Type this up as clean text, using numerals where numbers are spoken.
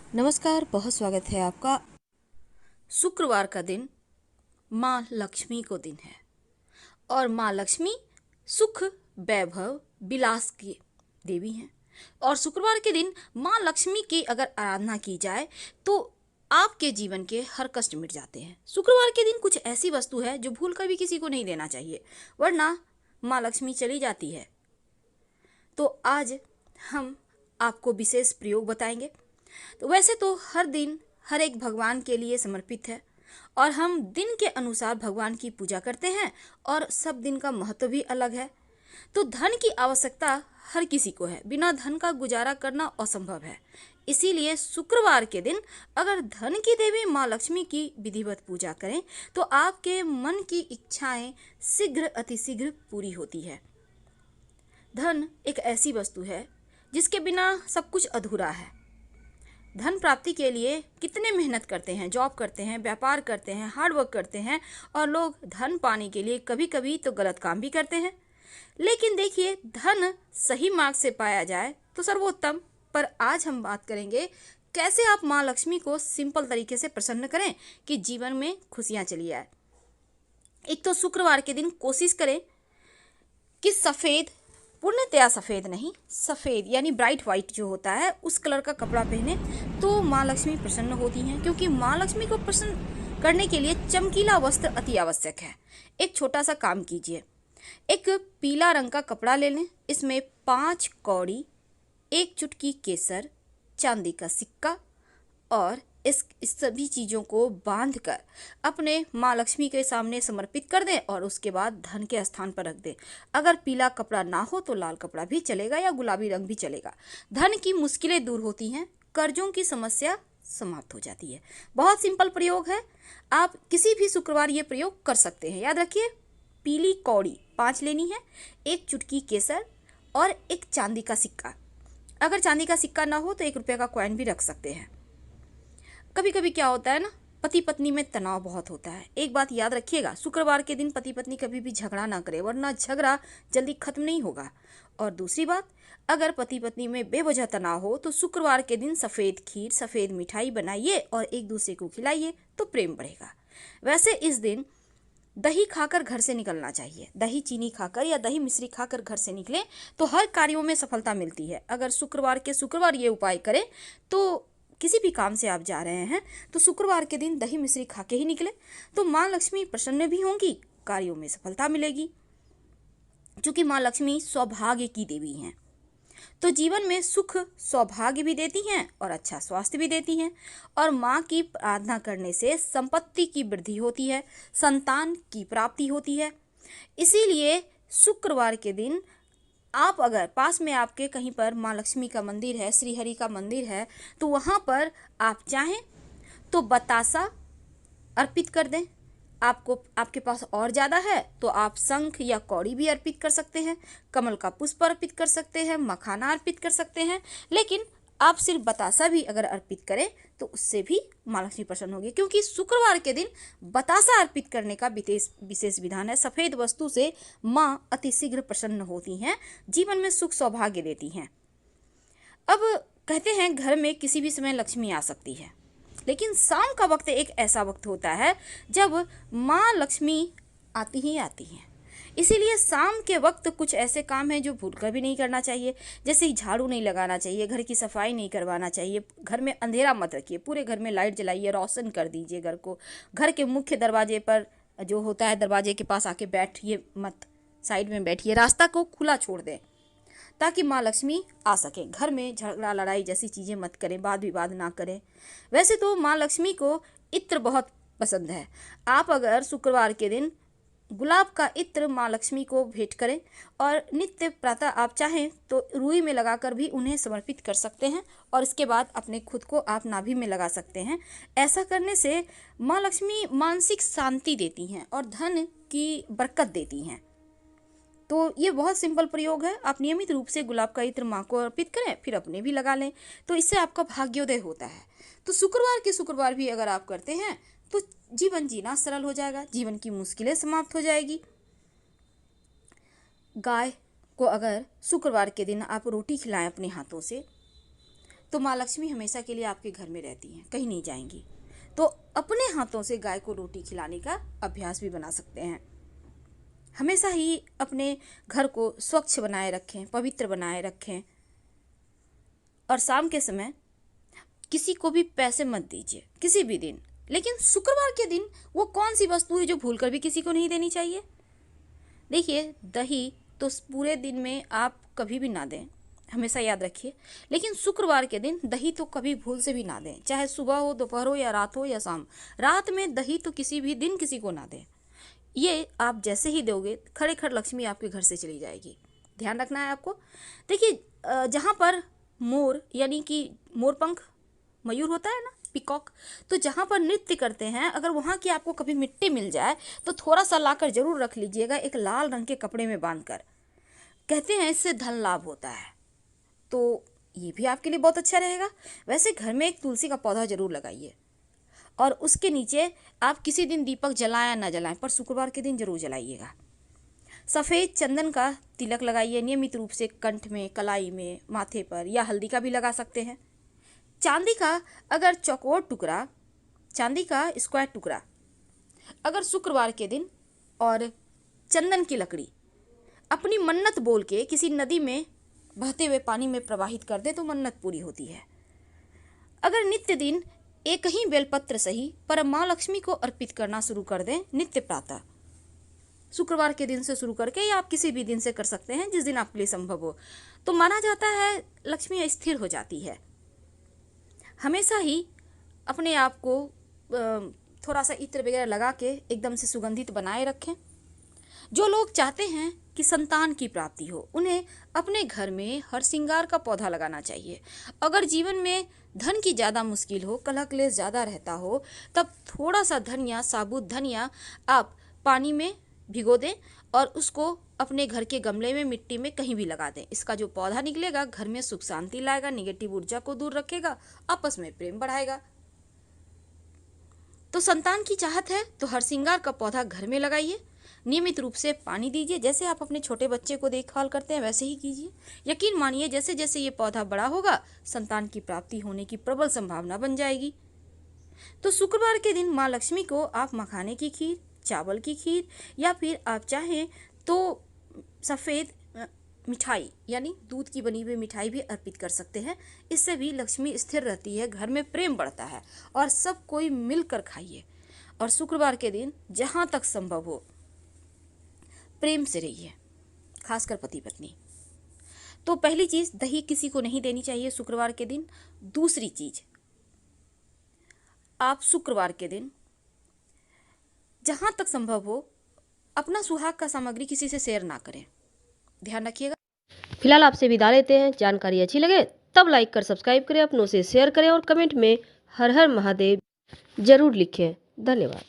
नमस्कार, बहुत स्वागत है आपका। शुक्रवार का दिन माँ लक्ष्मी को दिन है और माँ लक्ष्मी सुख, वैभव, विलास की देवी हैं। और शुक्रवार के दिन माँ लक्ष्मी की अगर आराधना की जाए तो आपके जीवन के हर कष्ट मिट जाते हैं। शुक्रवार के दिन कुछ ऐसी वस्तु है जो भूल कर भी किसी को नहीं देना चाहिए, वरना माँ लक्ष्मी चली जाती है। तो आज हम आपको विशेष प्रयोग बताएंगे। तो वैसे तो हर दिन हर एक भगवान के लिए समर्पित है और हम दिन के अनुसार भगवान की पूजा करते हैं और सब दिन का महत्व भी अलग है। तो धन की आवश्यकता हर किसी को है, बिना धन का गुजारा करना असंभव है। इसीलिए शुक्रवार के दिन अगर धन की देवी माँ लक्ष्मी की विधिवत पूजा करें तो आपके मन की इच्छाएं शीघ्र अतिशीघ्र पूरी होती है। धन एक ऐसी वस्तु है जिसके बिना सब कुछ अधूरा है। धन प्राप्ति के लिए कितने मेहनत करते हैं, जॉब करते हैं, व्यापार करते हैं, हार्ड वर्क करते हैं और लोग धन पाने के लिए कभी कभी तो गलत काम भी करते हैं। लेकिन देखिए, धन सही मार्ग से पाया जाए तो सर्वोत्तम। पर आज हम बात करेंगे कैसे आप माँ लक्ष्मी को सिंपल तरीके से प्रसन्न करें कि जीवन में खुशियाँ चली आए। एक तो शुक्रवार के दिन कोशिश करें कि सफ़ेद, पूर्णतया सफ़ेद नहीं, सफ़ेद यानी ब्राइट वाइट जो होता है उस कलर का कपड़ा पहने तो माँ लक्ष्मी प्रसन्न होती हैं। क्योंकि माँ लक्ष्मी को प्रसन्न करने के लिए चमकीला वस्त्र अति आवश्यक है। एक छोटा सा काम कीजिए, एक पीला रंग का कपड़ा ले लें, इसमें 5 कौड़ी, 1 चुटकी केसर, चांदी का सिक्का और इस सभी चीज़ों को बांधकर अपने माँ लक्ष्मी के सामने समर्पित कर दें और उसके बाद धन के स्थान पर रख दें। अगर पीला कपड़ा ना हो तो लाल कपड़ा भी चलेगा या गुलाबी रंग भी चलेगा। धन की मुश्किलें दूर होती हैं, कर्जों की समस्या समाप्त हो जाती है। बहुत सिंपल प्रयोग है, आप किसी भी शुक्रवार ये प्रयोग कर सकते हैं। याद रखिए, पीली कौड़ी 5 लेनी है, 1 चुटकी केसर और 1 चांदी का सिक्का। अगर चांदी का सिक्का ना हो तो 1 रुपये का कॉइन भी रख सकते हैं। कभी कभी क्या होता है ना, पति पत्नी में तनाव बहुत होता है। एक बात याद रखिएगा, शुक्रवार के दिन पति पत्नी कभी भी झगड़ा ना करें, वरना झगड़ा जल्दी खत्म नहीं होगा। और दूसरी बात, अगर पति पत्नी में बेवजह तनाव हो तो शुक्रवार के दिन सफ़ेद खीर, सफ़ेद मिठाई बनाइए और एक दूसरे को खिलाइए तो प्रेम बढ़ेगा। वैसे इस दिन दही खाकर घर से निकलना चाहिए। दही चीनी खाकर या दही मिश्री खाकर घर से निकलें तो हर कार्यों में सफलता मिलती है। अगर शुक्रवार के शुक्रवार ये उपाय करें तो किसी भी काम से आप जा रहे हैं तो शुक्रवार के दिन दही मिश्री खा के ही निकले तो माँ लक्ष्मी प्रसन्न भी होंगी, कार्यों में सफलता मिलेगी। क्योंकि माँ लक्ष्मी सौभाग्य की देवी हैं तो जीवन में सुख सौभाग्य भी देती हैं और अच्छा स्वास्थ्य भी देती हैं। और माँ की आराधना करने से संपत्ति की वृद्धि होती है, संतान की प्राप्ति होती है। इसीलिए शुक्रवार के दिन आप अगर पास में आपके कहीं पर माँ लक्ष्मी का मंदिर है, श्री हरि का मंदिर है, तो वहाँ पर आप चाहें तो बतासा अर्पित कर दें। आपको आपके पास और ज़्यादा है तो आप शंख या कौड़ी भी अर्पित कर सकते हैं, कमल का पुष्प अर्पित कर सकते हैं, मखाना अर्पित कर सकते हैं। लेकिन आप सिर्फ बतासा भी अगर अर्पित करें तो उससे भी माँ लक्ष्मी प्रसन्न होगी। क्योंकि शुक्रवार के दिन बतासा अर्पित करने का विशेष विधान है। सफ़ेद वस्तु से माँ अतिशीघ्र प्रसन्न होती हैं, जीवन में सुख सौभाग्य देती हैं। अब कहते हैं घर में किसी भी समय लक्ष्मी आ सकती है, लेकिन शाम का वक्त एक ऐसा वक्त होता है जब माँ लक्ष्मी आती ही आती हैं। इसीलिए शाम के वक्त कुछ ऐसे काम हैं जो भूलकर भी नहीं करना चाहिए। जैसे झाड़ू नहीं लगाना चाहिए, घर की सफाई नहीं करवाना चाहिए, घर में अंधेरा मत रखिए, पूरे घर में लाइट जलाइए, रोशन कर दीजिए घर को। घर के मुख्य दरवाजे पर जो होता है, दरवाजे के पास आके बैठिए मत, साइड में बैठिए, रास्ता को खुला छोड़ दें ताकि माँ लक्ष्मी आ सके। घर में झगड़ा लड़ाई जैसी चीज़ें मत करें, वाद विवाद ना करें। वैसे तो माँ लक्ष्मी को इत्र बहुत पसंद है। आप अगर शुक्रवार के दिन गुलाब का इत्र माँ लक्ष्मी को भेंट करें और नित्य प्रातः आप चाहें तो रुई में लगाकर भी उन्हें समर्पित कर सकते हैं और इसके बाद अपने खुद को आप नाभि में लगा सकते हैं। ऐसा करने से माँ लक्ष्मी मानसिक शांति देती हैं और धन की बरकत देती हैं। तो ये बहुत सिंपल प्रयोग है। आप नियमित रूप से गुलाब का इत्र माँ को अर्पित करें, फिर अपने भी लगा लें, तो इससे आपका भाग्योदय होता है। तो शुक्रवार के शुक्रवार भी अगर आप करते हैं तो जीवन जीना सरल हो जाएगा, जीवन की मुश्किलें समाप्त हो जाएगी। गाय को अगर शुक्रवार के दिन आप रोटी खिलाएं अपने हाथों से तो माँ लक्ष्मी हमेशा के लिए आपके घर में रहती हैं, कहीं नहीं जाएंगी। तो अपने हाथों से गाय को रोटी खिलाने का अभ्यास भी बना सकते हैं। हमेशा ही अपने घर को स्वच्छ बनाए रखें, पवित्र बनाए रखें। और शाम के समय किसी को भी पैसे मत दीजिए किसी भी दिन, लेकिन शुक्रवार के दिन वो कौन सी वस्तु है जो भूलकर भी किसी को नहीं देनी चाहिए। देखिए, दही तो पूरे दिन में आप कभी भी ना दें, हमेशा याद रखिए, लेकिन शुक्रवार के दिन दही तो कभी भूल से भी ना दें, चाहे सुबह हो, दोपहर हो, या रात हो, या शाम। रात में दही तो किसी भी दिन किसी को ना दें। ये आप जैसे ही दोगे, खड़े खड़ लक्ष्मी आपके घर से चली जाएगी। ध्यान रखना है आपको। देखिए, जहाँ पर मोर यानी कि मोरपंख, मयूर होता है ना, पिकॉक, तो जहाँ पर नृत्य करते हैं, अगर वहाँ की आपको कभी मिट्टी मिल जाए तो थोड़ा सा लाकर जरूर रख लीजिएगा, एक लाल रंग के कपड़े में बांधकर। कहते हैं इससे धन लाभ होता है, तो ये भी आपके लिए बहुत अच्छा रहेगा। वैसे घर में एक तुलसी का पौधा जरूर लगाइए, और उसके नीचे आप किसी दिन दीपक जलाएं ना जलाएं, पर शुक्रवार के दिन जरूर जलाइएगा। सफ़ेद चंदन का तिलक लगाइए नियमित रूप से, कंठ में, कलाई में, माथे पर, या हल्दी का भी लगा सकते हैं। चांदी का अगर चौकोर टुकड़ा, चांदी का स्क्वायर टुकड़ा अगर शुक्रवार के दिन, और चंदन की लकड़ी अपनी मन्नत बोल के किसी नदी में बहते हुए पानी में प्रवाहित कर दे तो मन्नत पूरी होती है। अगर नित्य दिन एक ही बेलपत्र सही पर माँ लक्ष्मी को अर्पित करना शुरू कर दें नित्य प्रातः, शुक्रवार के दिन से शुरू करके, या आप किसी भी दिन से कर सकते हैं जिस दिन आपके लिए संभव हो, तो माना जाता है लक्ष्मी स्थिर हो जाती है। हमेशा ही अपने आप को थोड़ा सा इत्र वगैरह लगा के एकदम से सुगंधित बनाए रखें। जो लोग चाहते हैं कि संतान की प्राप्ति हो, उन्हें अपने घर में हर श्रृंगार का पौधा लगाना चाहिए। अगर जीवन में धन की ज़्यादा मुश्किल हो, कलह क्लेश ज़्यादा रहता हो, तब थोड़ा सा धनिया, साबुत धनिया आप पानी में भिगो दें और उसको अपने घर के गमले में, मिट्टी में कहीं भी लगा दें। इसका जो पौधा निकलेगा घर में सुख शांति लाएगा, निगेटिव ऊर्जा को दूर रखेगा, आपस में प्रेम बढ़ाएगा। तो संतान की चाहत है तो हर श्रृंगार का पौधा घर में लगाइए, नियमित रूप से पानी दीजिए। जैसे आप अपने छोटे बच्चे को देखभाल करते हैं वैसे ही कीजिए। यकीन मानिए, जैसे जैसे ये पौधा बड़ा होगा, संतान की प्राप्ति होने की प्रबल संभावना बन जाएगी। तो शुक्रवार के दिन माँ लक्ष्मी को आप मखाने की खीर, चावल की खीर, या फिर आप चाहें तो सफ़ेद मिठाई यानी दूध की बनी हुई मिठाई भी अर्पित कर सकते हैं। इससे भी लक्ष्मी स्थिर रहती है, घर में प्रेम बढ़ता है, और सब कोई मिलकर खाइए। और शुक्रवार के दिन जहाँ तक संभव हो प्रेम से रहिए, खासकर पति पत्नी। तो पहली चीज़, दही किसी को नहीं देनी चाहिए शुक्रवार के दिन। दूसरी चीज़, आप शुक्रवार के दिन जहाँ तक संभव हो अपना सुहाग का सामग्री किसी से शेयर ना करें, ध्यान रखिएगा। फिलहाल आपसे विदा लेते हैं। जानकारी अच्छी लगे तब लाइक कर सब्सक्राइब करें, अपनों से शेयर करें, और कमेंट में हर हर महादेव जरूर लिखें। धन्यवाद।